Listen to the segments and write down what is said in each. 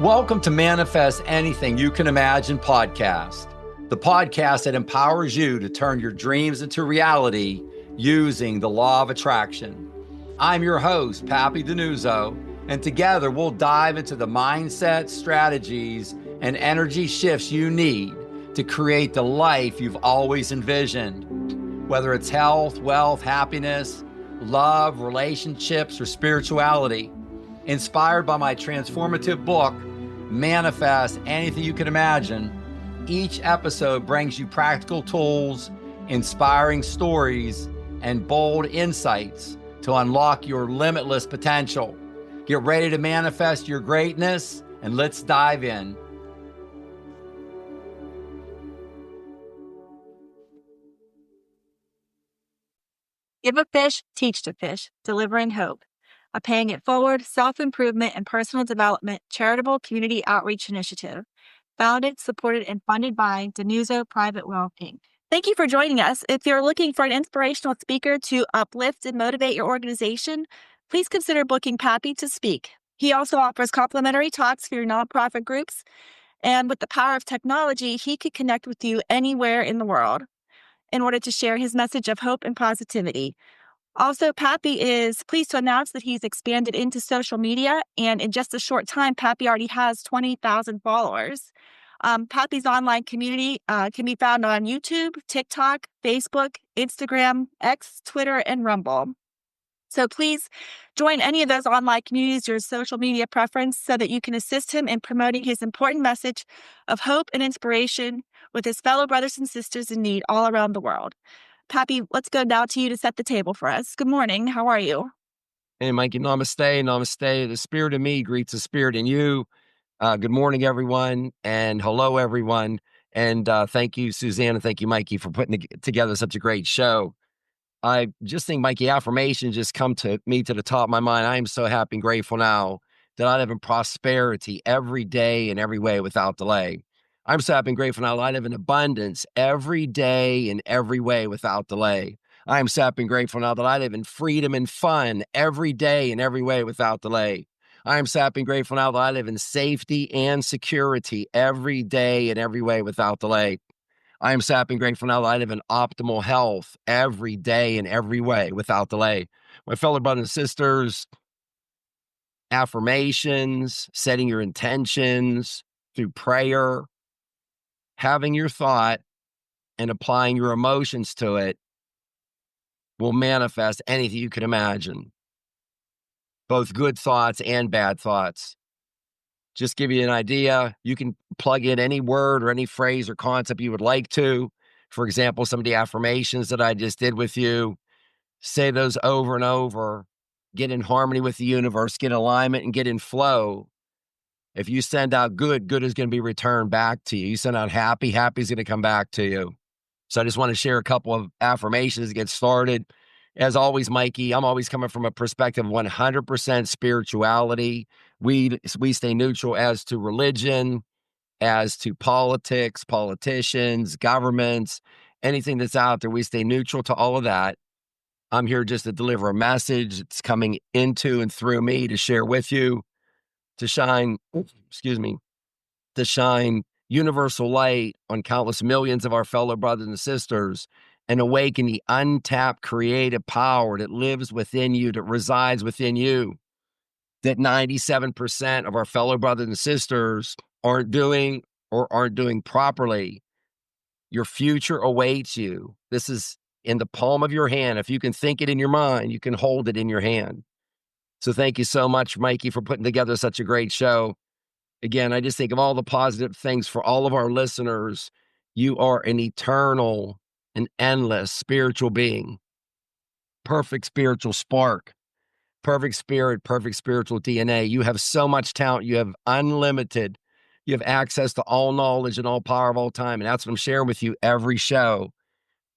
Welcome to Manifest Anything You Can Imagine podcast, the podcast that empowers you to turn your dreams into reality using the law of attraction. I'm your host, Papi DiNuzzo, and together we'll dive into the mindset, strategies, and energy shifts you need to create the life you've always envisioned. Whether it's health, wealth, happiness, love, relationships, or spirituality, inspired by my transformative book, Manifest Anything You Can Imagine, each episode brings you practical tools, inspiring stories, and bold insights to unlock your limitless potential. Get ready to manifest your greatness, and let's dive in. Give a fish, teach to fish, delivering hope. A Paying It Forward, self-improvement and personal development charitable community outreach initiative. Founded, supported, and funded by DiNuzzo Private Wealth, Inc. Thank you for joining us. If you're looking for an inspirational speaker to uplift and motivate your organization, please consider booking Papi to speak. He also offers complimentary talks for your nonprofit groups. And with the power of technology, he could connect with you anywhere in the world in order to share his message of hope and positivity. Also, Papi is pleased to announce that he's expanded into social media, and in just a short time, Papi already has 20,000 followers. Papi's online community can be found on YouTube, TikTok, Facebook, Instagram, X, Twitter, and Rumble. So please join any of those online communities, your social media preference, so that you can assist him in promoting his important message of hope and inspiration with his fellow brothers and sisters in need all around the world. Papi, let's go now to you to set the table for us. Good morning. How are you? Hey, Mikey. Namaste. Namaste. The spirit in me greets the spirit in you. Good morning, everyone. And hello, everyone. And thank you, Suzanne. And thank you, Mikey, for putting together such a great show. I just think, Mikey, affirmations just come to me to the top of my mind. I am so happy and grateful now that I live in prosperity every day in every way without delay. I'm so happy and grateful now that I live in abundance every day in every way without delay. I am so happy and grateful now that I live in freedom and fun every day in every way without delay. I am so happy and grateful now that I live in safety and security every day in every way without delay. I am so happy and grateful now that I live in optimal health every day in every way without delay. My fellow brothers and sisters, affirmations, setting your intentions through prayer, having your thought and applying your emotions to it will manifest anything you can imagine, both good thoughts and bad thoughts. Just give you an idea, you can plug in any word or any phrase or concept you would like to. For example, some of the affirmations that I just did with you, say those over and over, get in harmony with the universe, get alignment and get in flow. If you send out good, good is going to be returned back to you. You send out happy, happy is going to come back to you. So I just want to share a couple of affirmations to get started. As always, Mikey, I'm always coming from a perspective of 100% spirituality. We stay neutral as to religion, as to politics, politicians, governments, anything that's out there. We stay neutral to all of that. I'm here just to deliver a message that's coming into and through me to share with you, to shine, to shine universal light on countless millions of our fellow brothers and sisters and awaken the untapped creative power that lives within you, that resides within you, that 97% of our fellow brothers and sisters aren't doing properly. Your future awaits you. This is in the palm of your hand. If you can think it in your mind, you can hold it in your hand. So thank you so much, Mikey, for putting together such a great show. Again, I just think of all the positive things for all of our listeners. You are an eternal and endless spiritual being, perfect spiritual spark, perfect spirit, perfect spiritual DNA. You have so much talent. You have unlimited. You have access to all knowledge and all power of all time. And that's what I'm sharing with you every show,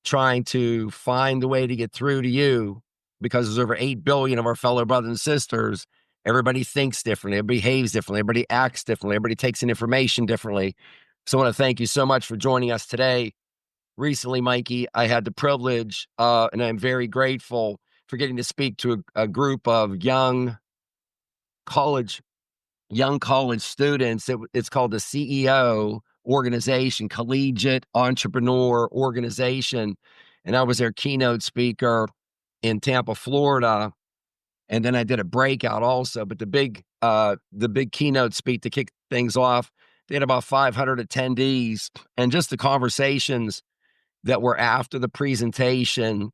trying to find the way to get through to you, because there's over 8 billion of our fellow brothers and sisters. Everybody thinks differently, everybody behaves differently, everybody acts differently, everybody takes in information differently. So I want to thank you so much for joining us today. Recently, Mikey, I had the privilege, and I'm very grateful for getting to speak to a group of young college young college students. It's called the CEO organization, Collegiate Entrepreneur Organization. And I was their keynote speaker in Tampa, Florida. And then I did a breakout also. But the big keynote speak to kick things off, they had about 500 attendees. And just the conversations that were after the presentation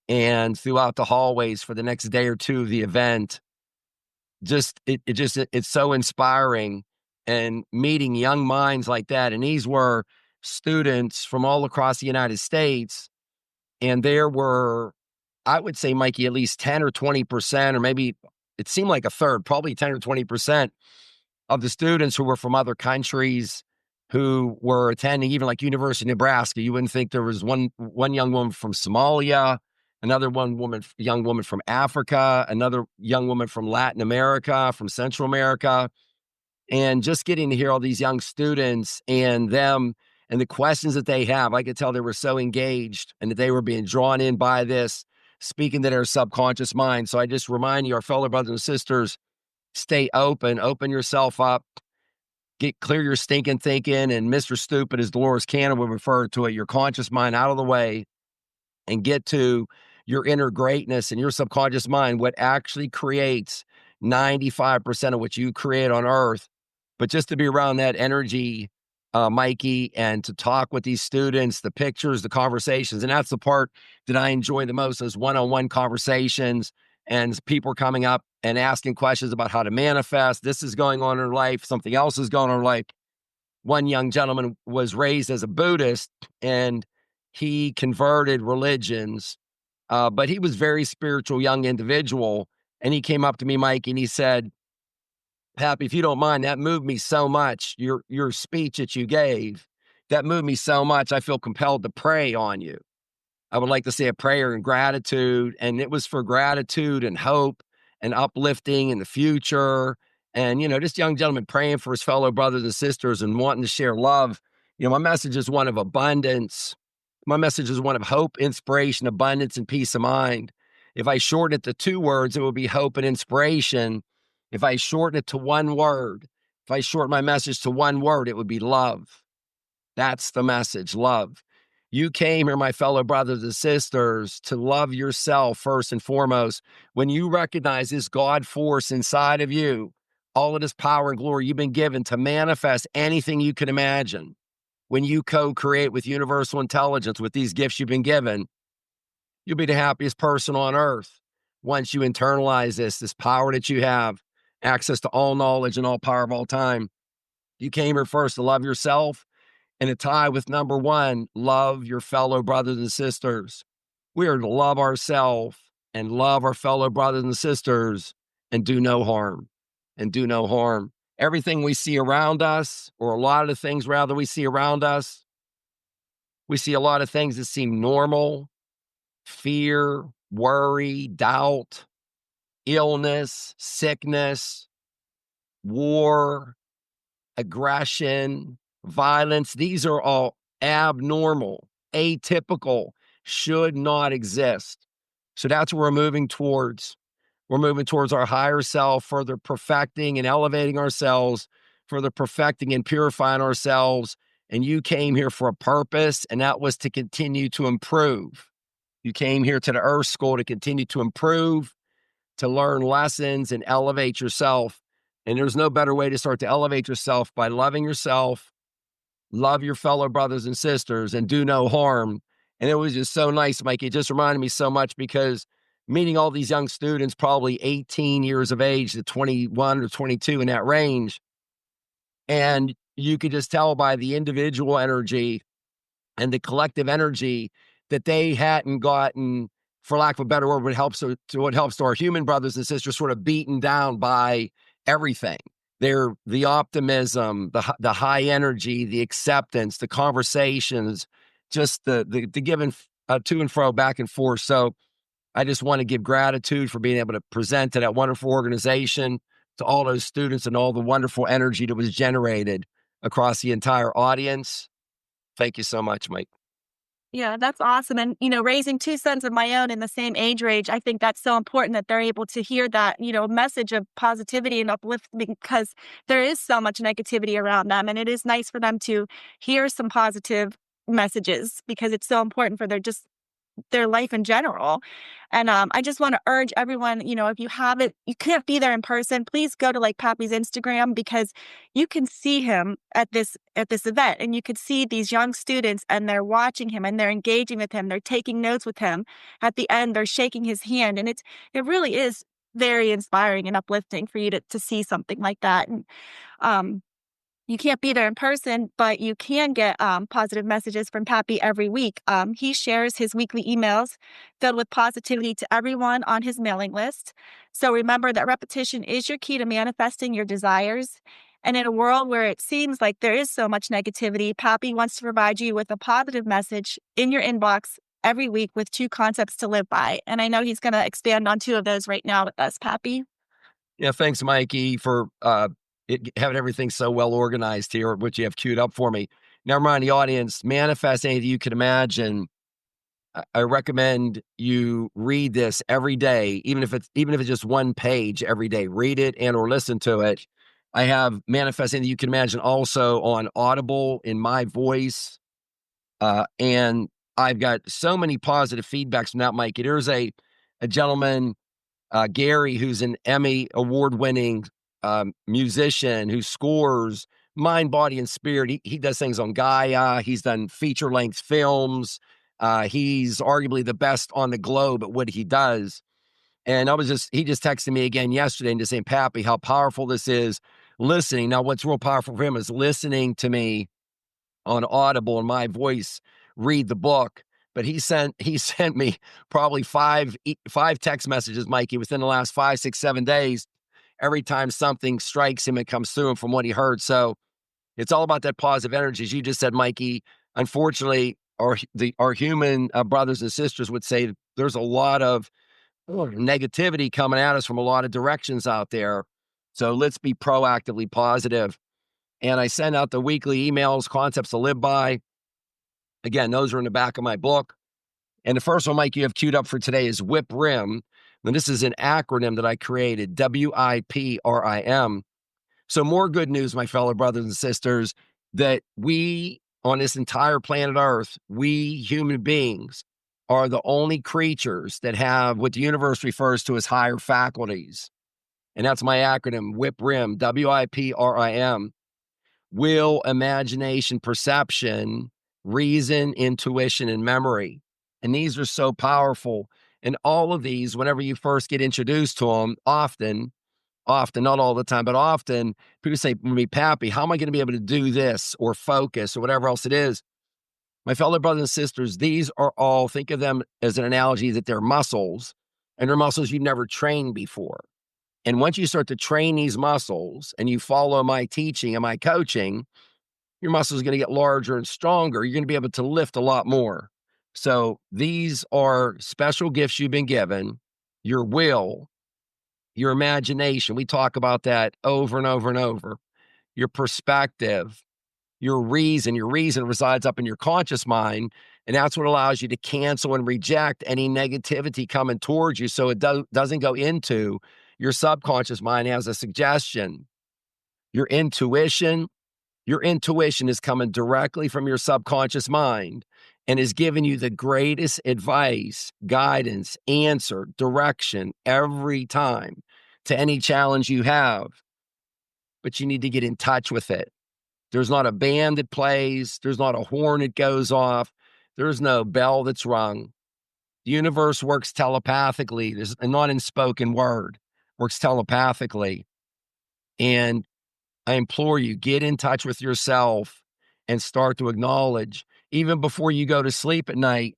and throughout the hallways for the next day or two of the event, it's so inspiring, and meeting young minds like that. And these were students from all across the United States. And there were, I would say, Mikey, at least 10 or 20%, or maybe it seemed like a third, probably 10 or 20% of the students who were from other countries who were attending, even like University of Nebraska. You wouldn't think there was one young woman from Somalia, another young woman from Africa, another young woman from Latin America, from Central America. And just getting to hear all these young students and them and the questions that they have, I could tell they were so engaged and that they were being drawn in by this, speaking to their subconscious mind. So I just remind you, our fellow brothers and sisters, stay open yourself up, clear your stinking thinking. And Mr. Stupid, as Dolores Cannon would refer to it, your conscious mind out of the way, and get to your inner greatness and your subconscious mind, what actually creates 95% of what you create on earth. But just to be around that energy, Mikey, and to talk with these students, the pictures, the conversations, and that's the part that I enjoy the most, those one-on-one conversations, and people are coming up and asking questions about how to manifest. This is going on in life. Something else is going on in life. One young gentleman was raised as a Buddhist, and he converted religions, but he was a very spiritual young individual. And he came up to me, Mike, and he said, Papi, if you don't mind, that moved me so much. Your speech that you gave, that moved me so much. I feel compelled to pray on you. I would like to say a prayer in gratitude. And it was for gratitude and hope and uplifting in the future. And, this young gentleman praying for his fellow brothers and sisters and wanting to share love. My message is one of abundance. My message is one of hope, inspiration, abundance, and peace of mind. If I shorten it to 2 words, it would be hope and inspiration. If I shorten it to 1 word, if I shorten my message to 1 word, it would be love. That's the message, love. You came here, my fellow brothers and sisters, to love yourself first and foremost. When you recognize this God force inside of you, all of this power and glory you've been given to manifest anything you can imagine. When you co-create with universal intelligence, with these gifts you've been given, you'll be the happiest person on earth. Once you internalize this power that you have, access to all knowledge and all power of all time. You came here first to love yourself, and to tie with number 1, love your fellow brothers and sisters. We are to love ourselves and love our fellow brothers and sisters and do no harm. And do no harm. Everything we see around us, or a lot of the things rather we see around us, we see a lot of things that seem normal: fear, worry, doubt, illness, sickness, war, aggression, violence. These are all abnormal, atypical, should not exist. So that's what we're moving towards. We're moving towards our higher self, further perfecting and elevating ourselves, further perfecting and purifying ourselves. And you came here for a purpose, and that was to continue to improve. You came here to the Earth School to continue to improve, to learn lessons and elevate yourself. And there's no better way to start to elevate yourself by loving yourself, love your fellow brothers and sisters, and do no harm. And it was just so nice, Mike. It just reminded me so much, because meeting all these young students, probably 18 years of age to 21 or 22, in that range. And you could just tell by the individual energy and the collective energy that they hadn't gotten, for lack of a better word, what helps to our human brothers and sisters, sort of beaten down by everything. They're the optimism, the high energy, the acceptance, the conversations, just the giving to and fro, back and forth. So I just want to give gratitude for being able to present to that wonderful organization, to all those students, and all the wonderful energy that was generated across the entire audience. Thank you so much, Mike. Yeah, that's awesome. And, raising two sons of my own in the same age range, I think that's so important that they're able to hear that, message of positivity and upliftment, because there is so much negativity around them. And it is nice for them to hear some positive messages, because it's so important for their life in general. And I just want to urge everyone, if you can't be there in person, please go to like Papi's Instagram, because you can see him at this event, and you could see these young students, and they're watching him, and they're engaging with him, they're taking notes with him. At the end, they're shaking his hand, and it really is very inspiring and uplifting for you to see something like that. And um, you can't be there in person, but you can get positive messages from Papi every week. He shares his weekly emails filled with positivity to everyone on his mailing list. So remember that repetition is your key to manifesting your desires. And in a world where it seems like there is so much negativity, Papi wants to provide you with a positive message in your inbox every week with 2 concepts to live by. And I know he's going to expand on 2 of those right now with us, Papi. Yeah, thanks, Mikey, for having everything so well organized here, which you have queued up for me. Now, remind the audience, manifest anything you can imagine. I recommend you read this every day, even if it's just 1 page every day. Read it and or listen to it. I have manifest anything you can imagine also on Audible in my voice, and I've got so many positive feedbacks from that, Mikey. There's a gentleman, Gary, who's an Emmy award-winning musician who scores mind, body, and spirit. He does things on Gaia. He's done feature-length films. He's arguably the best on the globe at what he does. And he just texted me again yesterday and just saying, Papi, how powerful this is listening. Now, what's real powerful for him is listening to me on Audible in my voice read the book. But he sent me probably five text messages, Mikey, within the last 5, 6, 7 days. Every time something strikes him, it comes through him from what he heard. So it's all about that positive energy. As you just said, Mikey, unfortunately, our human brothers and sisters would say there's a lot of negativity coming at us from a lot of directions out there. So let's be proactively positive. And I send out the weekly emails, concepts to live by. Again, those are in the back of my book. And the first one, Mike, you have queued up for today is WIPRIM. And this is an acronym that I created, WIPRIM. So more good news, my fellow brothers and sisters, that we on this entire planet Earth, we human beings are the only creatures that have what the universe refers to as higher faculties. And that's my acronym, WIPRIM, WIPRIM. Will, imagination, perception, reason, intuition, and memory. And these are so powerful. And all of these, whenever you first get introduced to them, often, not all the time, but often, people say to me, Papi, how am I going to be able to do this or focus or whatever else it is? My fellow brothers and sisters, these are all, think of them as an analogy that they're muscles, and they're muscles you've never trained before. And once you start to train these muscles and you follow my teaching and my coaching, your muscles are going to get larger and stronger. You're going to be able to lift a lot more. So these are special gifts you've been given, your will, your imagination. We talk about that over and over and over. Your perspective, your reason. Your reason resides up in your conscious mind. And that's what allows you to cancel and reject any negativity coming towards you so it doesn't go into your subconscious mind as a suggestion. Your intuition is coming directly from your subconscious mind and is giving you the greatest advice, guidance, answer, direction every time to any challenge you have. But you need to get in touch with it. There's not a band that plays. There's not a horn that goes off. There's no bell that's rung. The universe works telepathically. There's not in spoken word. Works telepathically. And I implore you, get in touch with yourself and start to acknowledge, even before you go to sleep at night.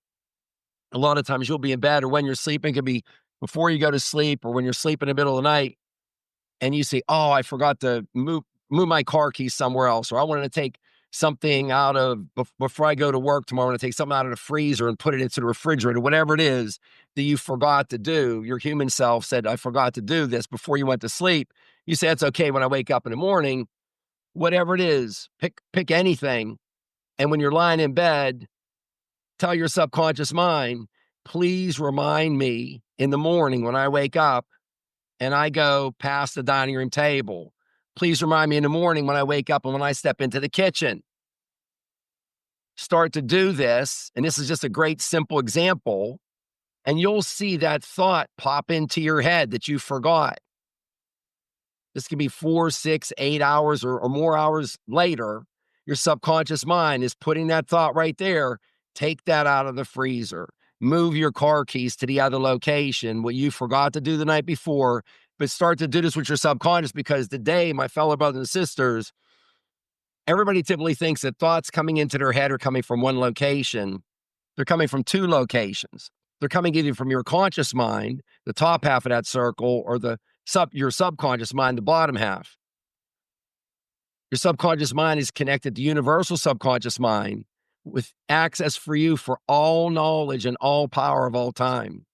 A lot of times you'll be in bed, or when you're sleeping, it could be before you go to sleep or when you're sleeping in the middle of the night, and you say, oh, I forgot to move my car keys somewhere else, or I wanted to take something out of, before I go to work tomorrow, I want to take something out of the freezer and put it into the refrigerator, whatever it is that you forgot to do. Your human self said, I forgot to do this before you went to sleep. You say, it's okay when I wake up in the morning, whatever it is, pick anything. And when you're lying in bed, tell your subconscious mind, please remind me in the morning when I wake up and I go past the dining room table. Please remind me in the morning when I wake up and when I step into the kitchen. Start to do this, and this is just a great simple example, and you'll see that thought pop into your head that you forgot. This can be 4, 6, 8 hours or more hours later. Your subconscious mind is putting that thought right there. Take that out of the freezer. Move your car keys to the other location, what you forgot to do the night before, but start to do this with your subconscious, because today, my fellow brothers and sisters, everybody typically thinks that thoughts coming into their head are coming from one location. They're coming from 2 locations. They're coming either from your conscious mind, the top half of that circle, or your subconscious mind, the bottom half. Your subconscious mind is connected to universal subconscious mind with access for you for all knowledge and all power of all time.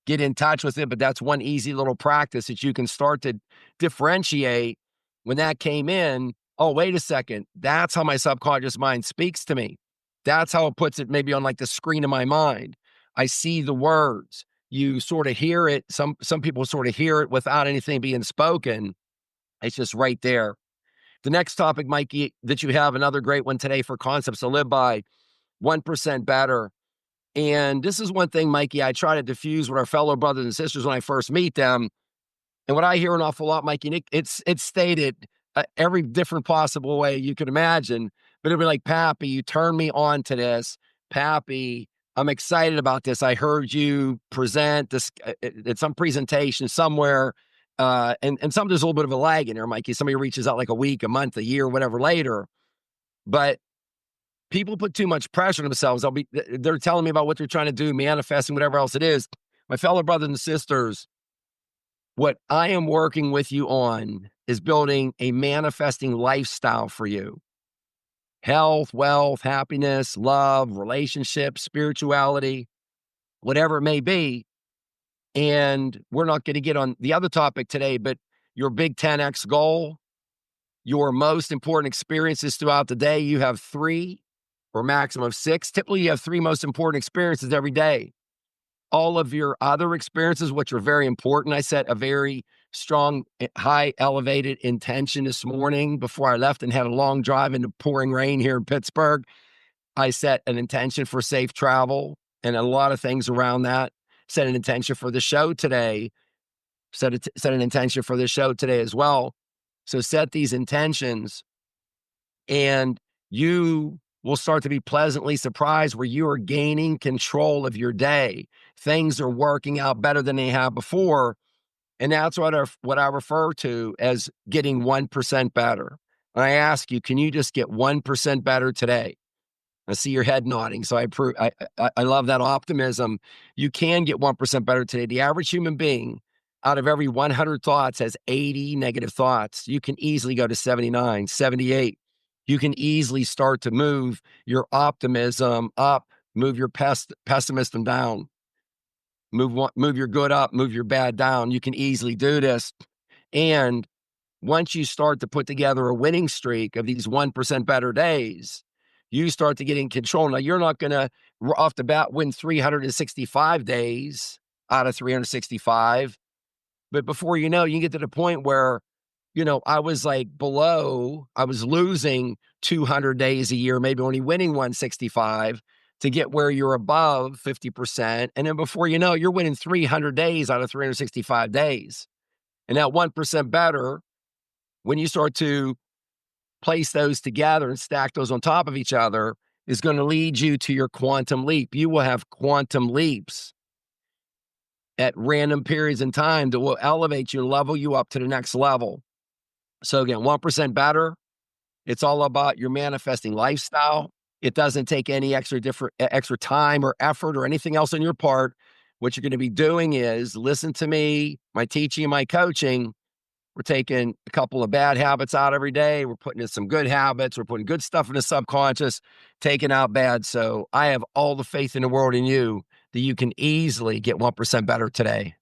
Get in touch with it, but that's one easy little practice that you can start to differentiate when that came in. Oh, wait a second. That's how my subconscious mind speaks to me. That's how it puts it maybe on like the screen of my mind. I see the words. You sort of hear it. Some people sort of hear it without anything being spoken. It's just right there. The next topic, Mikey, that you have, another great one today for concepts to live by, 1% better. And this is one thing, Mikey, I try to diffuse with our fellow brothers and sisters when I first meet them. And what I hear an awful lot, Mikey, it's stated every different possible way you could imagine. But it'll be like, Papi, you turned me on to this. Papi, I'm excited about this. I heard you present this at some presentation somewhere. And some there's a little bit of a lag in there, Mikey. Somebody reaches out like a week, a month, a year, whatever later. But people put too much pressure on themselves. They're telling me about what they're trying to do, manifesting, whatever else it is. My fellow brothers and sisters, what I am working with you on is building a manifesting lifestyle for you. Health, wealth, happiness, love, relationships, spirituality, whatever it may be. And we're not going to get on the other topic today, but your big 10X goal, your most important experiences throughout the day, you have 3 or maximum of 6. Typically, you have 3 most important experiences every day. All of your other experiences, which are very important. I set a very strong, high elevated intention this morning before I left and had a long drive into pouring rain here in Pittsburgh. I set an intention for safe travel and a lot of things around that. Set an intention for the show today. Set an intention for the show today as well. So set these intentions and you will start to be pleasantly surprised where you are gaining control of your day. Things are working out better than they have before. And that's what I refer to as getting 1% better. And I ask you, can you just get 1% better today? I see your head nodding. So I love that optimism. You can get 1% better today. The average human being out of every 100 thoughts has 80 negative thoughts. You can easily go to 79, 78. You can easily start to move your optimism up, move your pessimism down, move your good up, move your bad down. You can easily do this. And once you start to put together a winning streak of these 1% better days, you start to get in control. Now, you're not going to off the bat win 365 days out of 365. But before you know, you get to the point where, I was losing 200 days a year, maybe only winning 165 to get where you're above 50%. And then before you know, you're winning 300 days out of 365 days. And that 1% better, when you start to place those together and stack those on top of each other, is going to lead you to your quantum leap. You will have quantum leaps at random periods in time that will elevate you and level you up to the next level. So again, 1% better. It's all about your manifesting lifestyle. It doesn't take any extra time or effort or anything else on your part. What you're going to be doing is listen to me, my teaching and my coaching. We're taking a couple of bad habits out every day. We're putting in some good habits. We're putting good stuff in the subconscious, taking out bad. So I have all the faith in the world in you that you can easily get 1% better today.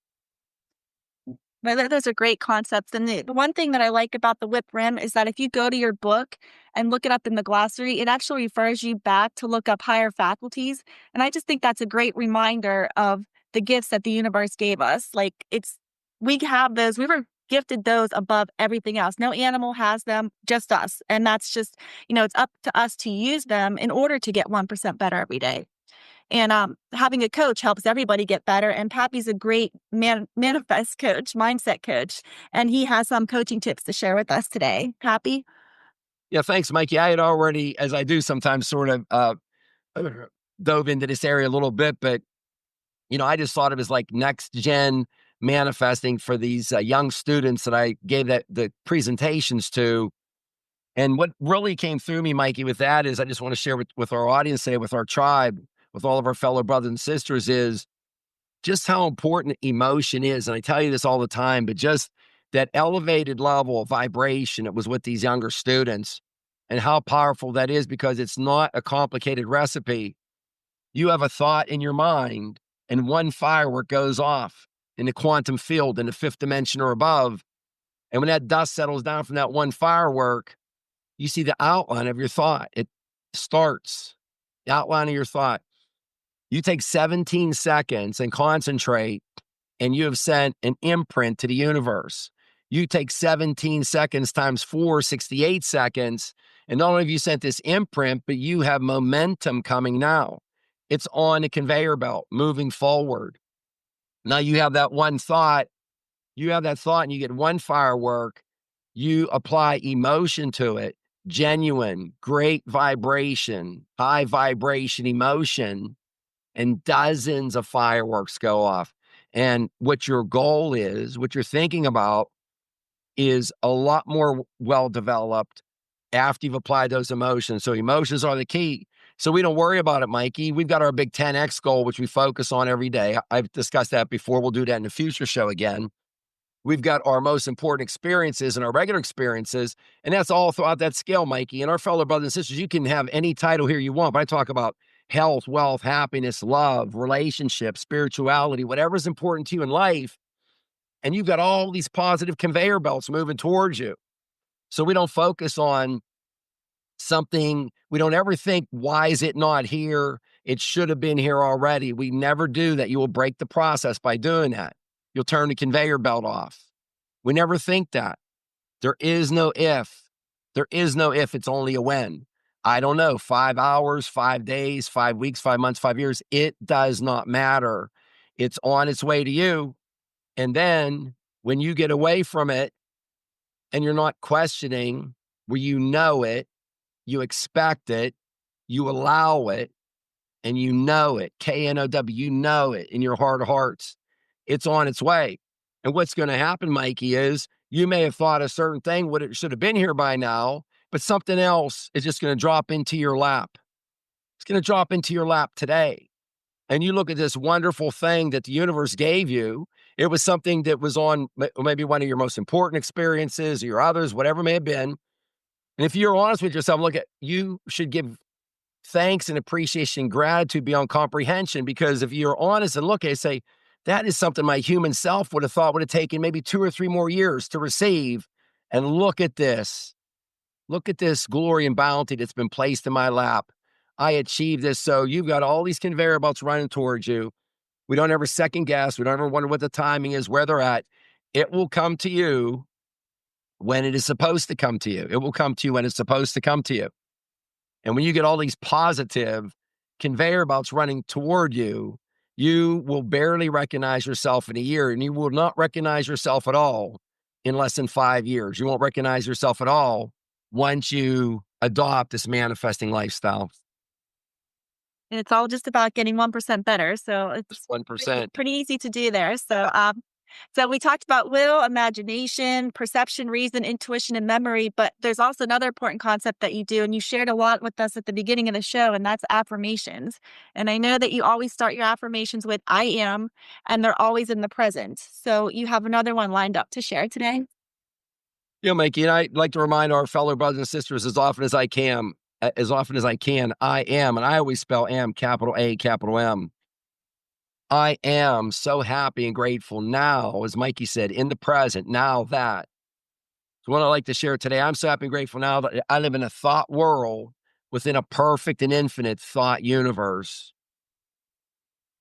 Well, those are great concepts. And the one thing that I like about the WIPRIM is that if you go to your book and look it up in the glossary, it actually refers you back to look up higher faculties. And I just think that's a great reminder of the gifts that the universe gave us. Like we have those, we were gifted those above everything else. No animal has them, just us. And that's just, it's up to us to use them in order to get 1% better every day. And having a coach helps everybody get better. And Papi's a great manifest coach, mindset coach. And he has some coaching tips to share with us today. Papi? Yeah, thanks, Mikey. I had already, as I do sometimes, sort of dove into this area a little bit, but, I just thought of it as like next gen manifesting for these young students that I gave the presentations to. And what really came through me, Mikey, with that is I just want to share with our audience today, with our tribe, with all of our fellow brothers and sisters, is just how important emotion is. And I tell you this all the time, but just that elevated level of vibration, it was with these younger students, and how powerful that is, because it's not a complicated recipe. You have a thought in your mind and one firework goes off in the quantum field in the fifth dimension or above. And when that dust settles down from that one firework, you see the outline of your thought. It starts, the outline of your thought. You take 17 seconds and concentrate, and you have sent an imprint to the universe. You take 17 seconds times 4, 68 seconds, and not only have you sent this imprint, but you have momentum coming now. It's on a conveyor belt, moving forward. Now you have that one thought. You have that thought, and you get one firework. You apply emotion to it, genuine, great vibration, high vibration emotion, and dozens of fireworks go off. And what your goal is, what you're thinking about, is a lot more well-developed after you've applied those emotions. So emotions are the key. So we don't worry about it, Mikey. We've got our big 10X goal, which we focus on every day. I've discussed that before. We'll do that in a future show again. We've got our most important experiences and our regular experiences, and that's all throughout that scale, Mikey. And our fellow brothers and sisters, you can have any title here you want, but I talk about health, wealth, happiness, love, relationships, spirituality, whatever's important to you in life. And you've got all these positive conveyor belts moving towards you. So we don't focus on something. We don't ever think, why is it not here? It should have been here already. We never do that. You will break the process by doing that. You'll turn the conveyor belt off. We never think that. There is no if. There is no if. It's only a when. I don't know, 5 hours, 5 days, 5 weeks, 5 months, 5 years. It does not matter. It's on its way to you. And then when you get away from it and you're not questioning, where you know it, you expect it, you allow it, and you know it, K-N-O-W, you know it in your heart of hearts. It's on its way. And what's going to happen, Mikey, is you may have thought a certain thing would it should have been here by now, but something else is just going to drop into your lap. It's going to drop into your lap today. And you look at this wonderful thing that the universe gave you. It was something that was on maybe one of your most important experiences or your others, whatever it may have been. And if you're honest with yourself, you should give thanks and appreciation, gratitude beyond comprehension, because if you're honest and look at it, say, that is something my human self would have thought would have taken maybe 2 or 3 more years to receive. And look at this. Look at this glory and bounty that's been placed in my lap. I achieved this. So you've got all these conveyor belts running towards you. We don't ever second guess. We don't ever wonder what the timing is, where they're at. It will come to you when it is supposed to come to you. It will come to you when it's supposed to come to you. And when you get all these positive conveyor belts running toward you, you will barely recognize yourself in a year, and you will not recognize yourself at all in less than 5 years. You won't recognize yourself at all once you adopt this manifesting lifestyle. And it's all just about getting 1% better. So it's 1%. pretty easy to do there. So we talked about will, imagination, perception, reason, intuition, and memory, but there's also another important concept that you do, and you shared a lot with us at the beginning of the show, and that's affirmations. And I know that you always start your affirmations with I am, and they're always in the present. So you have another one lined up to share today? Yeah, Mikey, and I'd like to remind our fellow brothers and sisters as often as I can, I am, and I always spell am, capital A, capital M. I am so happy and grateful now, as Mikey said, in the present, now that. So what I like to share today, I'm so happy and grateful now that I live in a thought world within a perfect and infinite thought universe.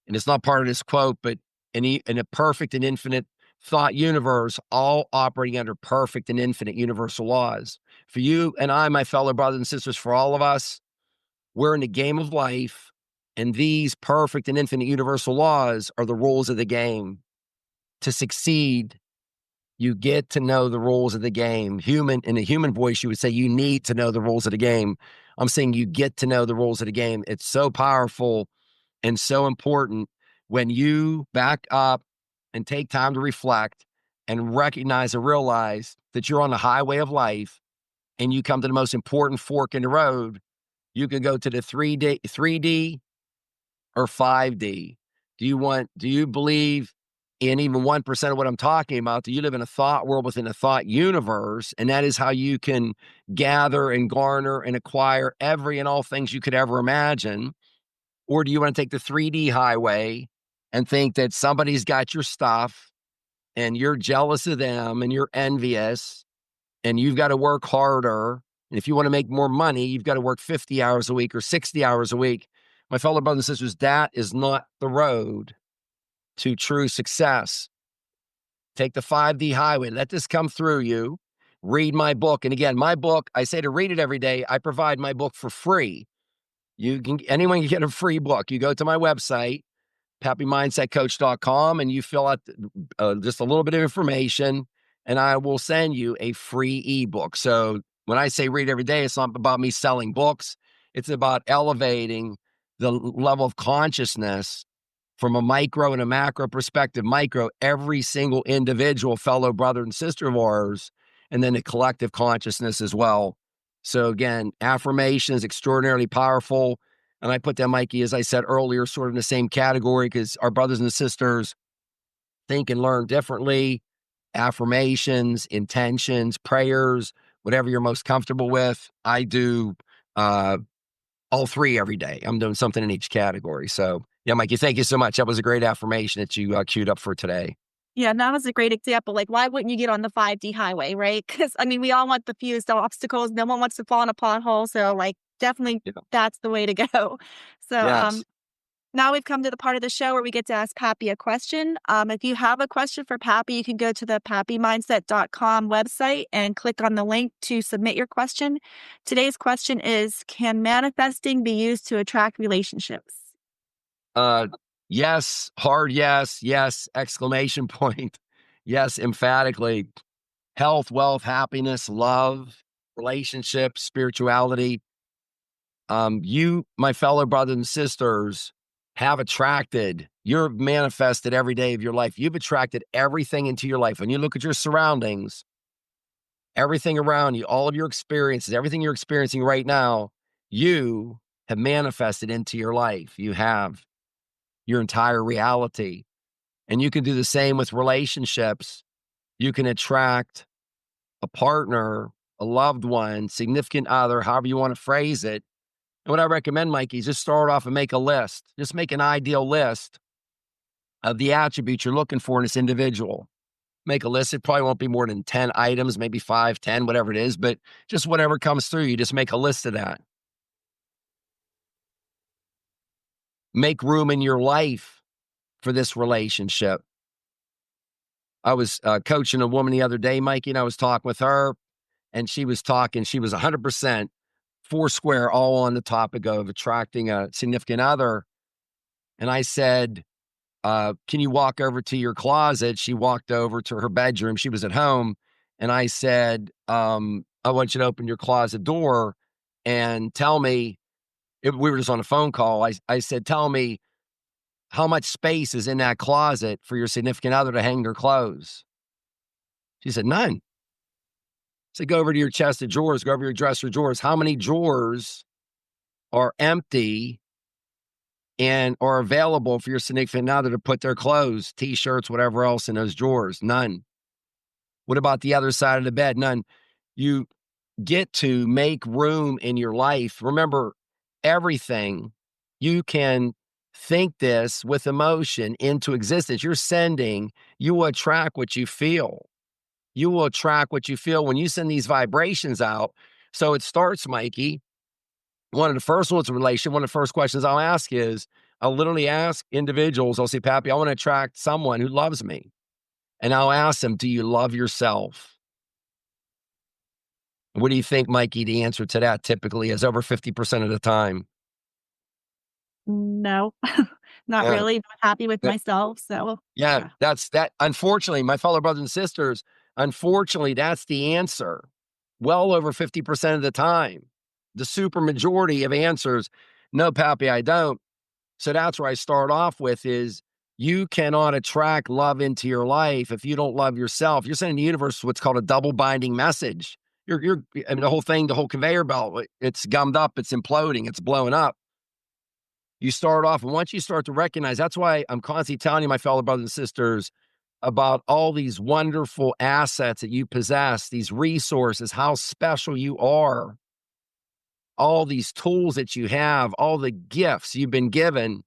And it's not part of this quote, but in a perfect and infinite thought universe, all operating under perfect and infinite universal laws. For you and I, my fellow brothers and sisters, for all of us, we're in the game of life, and these perfect and infinite universal laws are the rules of the game. To succeed, you get to know the rules of the game. In a human voice, you would say you need to know the rules of the game. I'm saying you get to know the rules of the game. It's so powerful and so important when you back up and take time to reflect and recognize and realize that you're on the highway of life and you come to the most important fork in the road. You can go to the 3D or 5D. Do you believe in even 1% of what I'm talking about? Do you live in a thought world within a thought universe? And that is how you can gather and garner and acquire every and all things you could ever imagine. Or do you want to take the 3D highway and think that somebody's got your stuff and you're jealous of them and you're envious and you've got to work harder? And if you want to make more money, you've got to work 50 hours a week or 60 hours a week. My fellow brothers and sisters, that is not the road to true success. Take the 5D highway. Let this come through you. Read my book. And again, my book, I say to read it every day. I provide my book for free. Anyone can get a free book. You go to my website, PapiMindsetCoach.com, and you fill out just a little bit of information, and I will send you a free ebook. So when I say read every day, it's not about me selling books. It's about elevating the level of consciousness from a micro and a macro perspective. Micro, every single individual fellow brother and sister of ours, and then the collective consciousness as well. So again, affirmation is extraordinarily powerful. And I put that, Mikey, as I said earlier, sort of in the same category because our brothers and sisters think and learn differently. Affirmations, intentions, prayers, whatever you're most comfortable with. I do all three every day. I'm doing something in each category. So yeah, Mikey, thank you so much. That was a great affirmation that you queued up for today. Yeah, that was a great example. Like, why wouldn't you get on the 5D highway, right? Because, I mean, we all want the fewest obstacles. No one wants to fall in a pothole. So, like, definitely that's the way to go. So, Yes. now we've come to the part of the show where we get to ask Papi a question. If you have a question for Papi, you can go to the PapiMindset.com website and click on the link to submit your question. Today's question is, can manifesting be used to attract relationships? Yes, hard yes, exclamation point. Yes, emphatically. Health, wealth, happiness, love, relationships, spirituality. You, my fellow brothers and sisters, you're manifested every day of your life. You've attracted everything into your life. When you look at your surroundings, everything around you, all of your experiences, everything you're experiencing right now, you have manifested into your life. You have your entire reality. And you can do the same with relationships. You can attract a partner, a loved one, significant other, however you want to phrase it. And what I recommend, Mikey, is just start off and make a list. Just make an ideal list of the attributes you're looking for in this individual. Make a list. It probably won't be more than 10 items, maybe 5, 10, whatever it is, but just whatever comes through, you just make a list of that. Make room in your life for this relationship. I was coaching a woman the other day, Mikey, and I was talking with her, and she was 100% foursquare, all on the topic of attracting a significant other. And I said, can you walk over to your closet? She walked over to her bedroom. She was at home. And I said, I want you to open your closet door and tell me, we were just on a phone call. I said, tell me how much space is in that closet for your significant other to hang their clothes. She said, none. I said, go over to your chest of drawers, go over your dresser drawers. How many drawers are empty and are available for your significant other to put their clothes, t-shirts, whatever else in those drawers? None. What about the other side of the bed? None. You get to make room in your life. Remember, everything you can think this with emotion into existence. You will attract what you feel. You will attract what you feel when you send these vibrations out. So it starts, Mikey. One of the first ones in relation, one of the first questions I'll ask is, I'll literally ask individuals, I'll say, Papi, I want to attract someone who loves me. And I'll ask them, do you love yourself? What do you think, Mikey, the answer to that typically is over 50% of the time? No, not Yeah. really. Not happy with myself. So, Yeah, that's that. Unfortunately, my fellow brothers and sisters, unfortunately, that's the answer. Well over 50% of the time. The super majority of answers, no, Pappy, I don't. So that's where I start off with is you cannot attract love into your life if you don't love yourself. You're sending the universe what's called a double binding message. I mean, the whole thing, the whole conveyor belt, it's gummed up, it's imploding, it's blowing up. You start off, and once you start to recognize, that's why I'm constantly telling you, my fellow brothers and sisters, about all these wonderful assets that you possess, these resources, how special you are, all these tools that you have, all the gifts you've been given.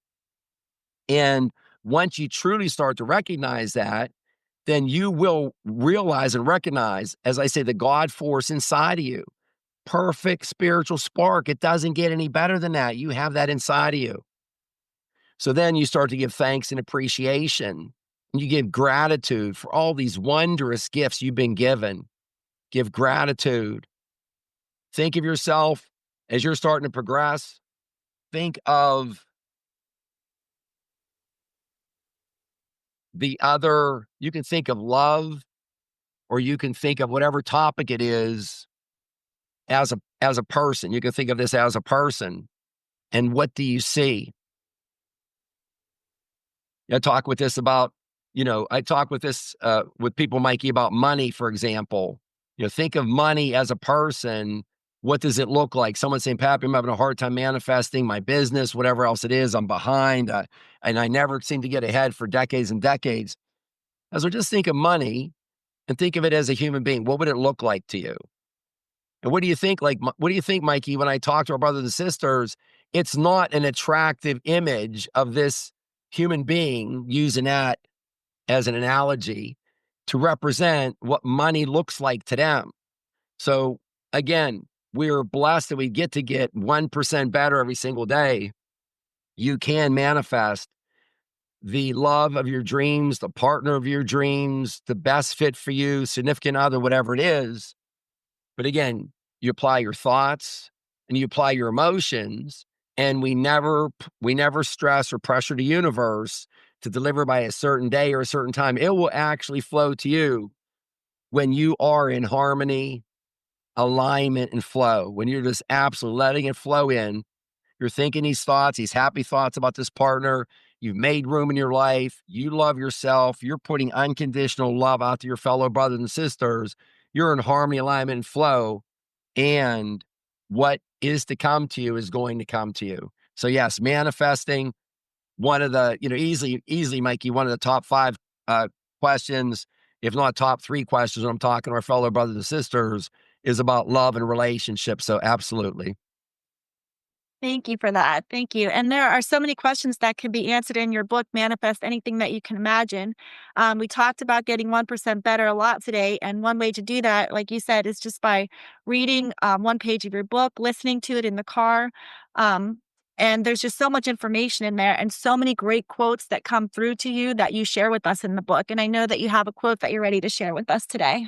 And once you truly start to recognize that, then you will realize and recognize, as I say, the God force inside of you. Perfect spiritual spark. It doesn't get any better than that. You have that inside of you. So then you start to give thanks and appreciation. And you give gratitude for all these wondrous gifts you've been given. Give gratitude. Think of yourself as you're starting to progress. Think of you can think of love, or you can think of whatever topic it is as a person. You can think of this as a person. And what do you see? I talk with this with people, Mikey, about money, for example. Think of money as a person. What does it look like? Someone saying, Pappy, I'm having a hard time manifesting my business, whatever else it is. I'm behind, and I never seem to get ahead for decades and decades. So just think of money and think of it as a human being. What would it look like to you? And what do you think, Mikey, when I talk to our brothers and sisters, it's not an attractive image of this human being, using that as an analogy to represent what money looks like to them. So again, we're blessed that we get 1% better every single day. You can manifest the love of your dreams, the partner of your dreams, the best fit for you, significant other, whatever it is. But again, you apply your thoughts and you apply your emotions, and we never stress or pressure the universe to deliver by a certain day or a certain time. It will actually flow to you when you are in harmony, alignment, and flow. When you're just absolutely letting it flow in, you're thinking these thoughts, these happy thoughts about this partner. You've made room in your life. You love yourself. You're putting unconditional love out to your fellow brothers and sisters. You're in harmony, alignment, and flow. And what is to come to you is going to come to you. So yes, manifesting, one of the, easily, Mikey, one of the top 5 questions, if not top 3 questions when I'm talking to our fellow brothers and sisters, is about love and relationships. So absolutely. thank you for that. Thank you. And there are so many questions that can be answered in your book, Manifest Anything That You Can Imagine. We talked about getting 1% better a lot today. And one way to do that, like you said, is just by reading one page of your book, listening to it in the car. And there's just so much information in there and so many great quotes that come through to you that you share with us in the book. And I know that you have a quote that you're ready to share with us today.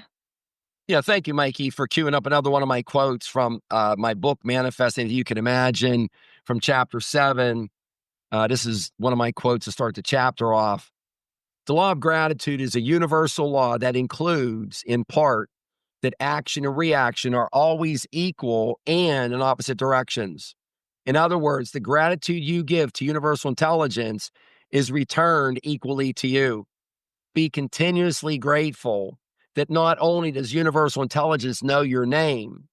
Yeah, thank you, Mikey, for queuing up another one of my quotes from my book, Manifesting Anything You Can Imagine, from chapter 7. This is one of my quotes to start the chapter off. The law of gratitude is a universal law that includes, in part, that action and reaction are always equal and in opposite directions. In other words, the gratitude you give to universal intelligence is returned equally to you. Be continuously grateful that not only does universal intelligence know your name,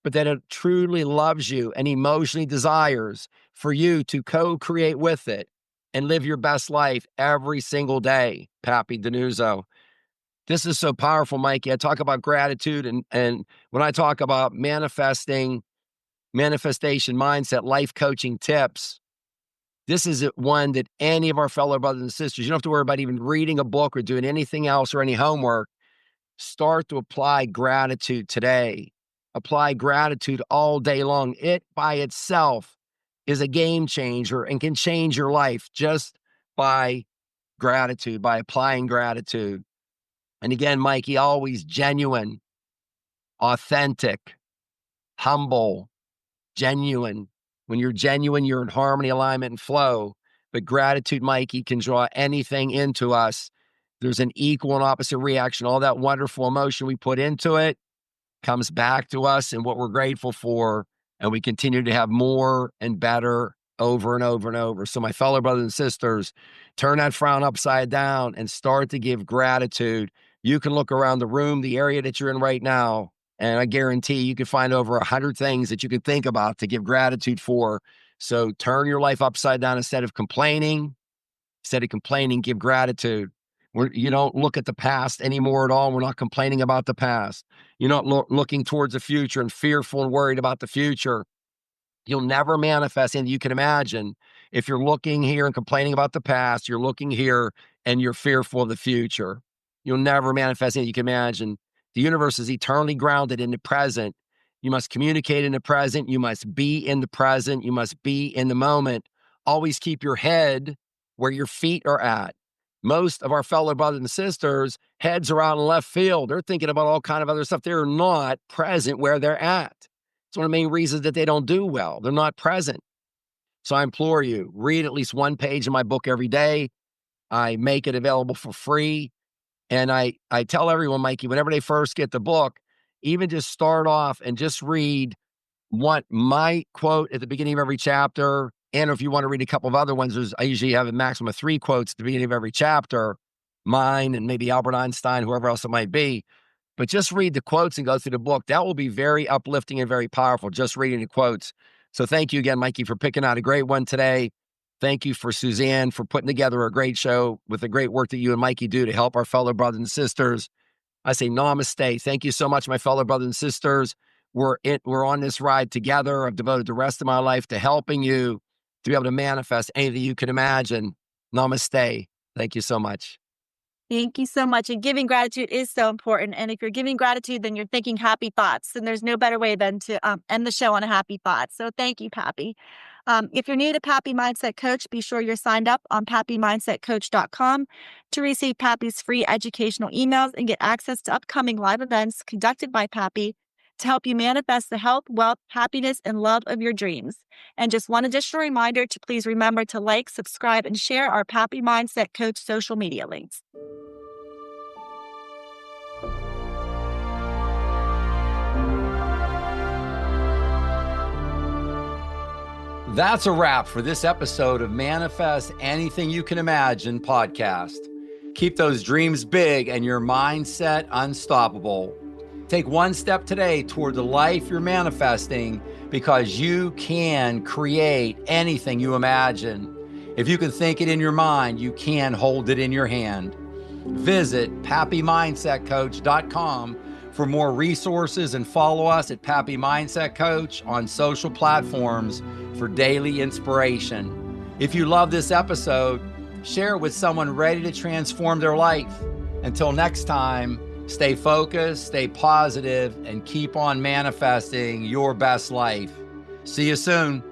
but that it truly loves you and emotionally desires for you to co-create with it and live your best life every single day. Papi, DiNuzzo. This is so powerful, Mikey. I talk about gratitude, and when I talk about manifestation mindset, life coaching tips, This is one that any of our fellow brothers and sisters, you don't have to worry about even reading a book or doing anything else or any homework. Start to apply gratitude today. Apply gratitude all day long. It by itself is a game changer and can change your life just by gratitude, by applying gratitude. And again, Mikey, always genuine, authentic, humble, genuine. When you're genuine, you're in harmony, alignment, and flow. But gratitude, Mikey, can draw anything into us. There's an equal and opposite reaction. All that wonderful emotion we put into it comes back to us and what we're grateful for. And we continue to have more and better over and over and over. So my fellow brothers and sisters, turn that frown upside down and start to give gratitude. You can look around the room, the area that you're in right now, and I guarantee you can find over 100 things that you can think about to give gratitude for. So turn your life upside down. Instead of complaining, give gratitude. You don't look at the past anymore at all. We're not complaining about the past. You're not looking towards the future and fearful and worried about the future. You'll never manifest anything you can imagine. If you're looking here and complaining about the past, you're looking here and you're fearful of the future. You'll never manifest anything you can imagine. The universe is eternally grounded in the present. You must communicate in the present. You must be in the present. You must be in the moment. Always keep your head where your feet are at. Most of our fellow brothers and sisters, heads are out in left field. They're thinking about all kind of other stuff. They're not present where they're at. It's one of the main reasons that they don't do well. They're not present. So I implore you, read at least one page of my book every day. I make it available for free. And I tell everyone, Mikey, whenever they first get the book, even just start off and just read my quote at the beginning of every chapter. And if you want to read a couple of other ones, I usually have a maximum of 3 quotes at the beginning of every chapter, mine and maybe Albert Einstein, whoever else it might be. But just read the quotes and go through the book. That will be very uplifting and very powerful, just reading the quotes. So thank you again, Mikey, for picking out a great one today. Thank you for Suzanne for putting together a great show with the great work that you and Mikey do to help our fellow brothers and sisters. I say namaste. Thank you so much, my fellow brothers and sisters. We're on this ride together. I've devoted the rest of my life to helping you to be able to manifest anything you can imagine. Namaste. Thank you so much. Thank you so much. And giving gratitude is so important. And if you're giving gratitude, then you're thinking happy thoughts. And there's no better way than to end the show on a happy thought. So thank you, Papi. If you're new to Papi Mindset Coach, be sure you're signed up on papimindsetcoach.com to receive Papi's free educational emails and get access to upcoming live events conducted by Papi to help you manifest the health, wealth, happiness, and love of your dreams. And just one additional reminder to please remember to like, subscribe, and share our Papi Mindset Coach social media links. That's a wrap for this episode of Manifest Anything You Can Imagine podcast. Keep those dreams big and your mindset unstoppable. Take one step today toward the life you're manifesting because you can create anything you imagine. If you can think it in your mind, you can hold it in your hand. Visit papimindsetcoach.com for more resources and follow us at Papi Mindset Coach on social platforms for daily inspiration. If you love this episode, share it with someone ready to transform their life. Until next time, stay focused, stay positive, and keep on manifesting your best life. See you soon.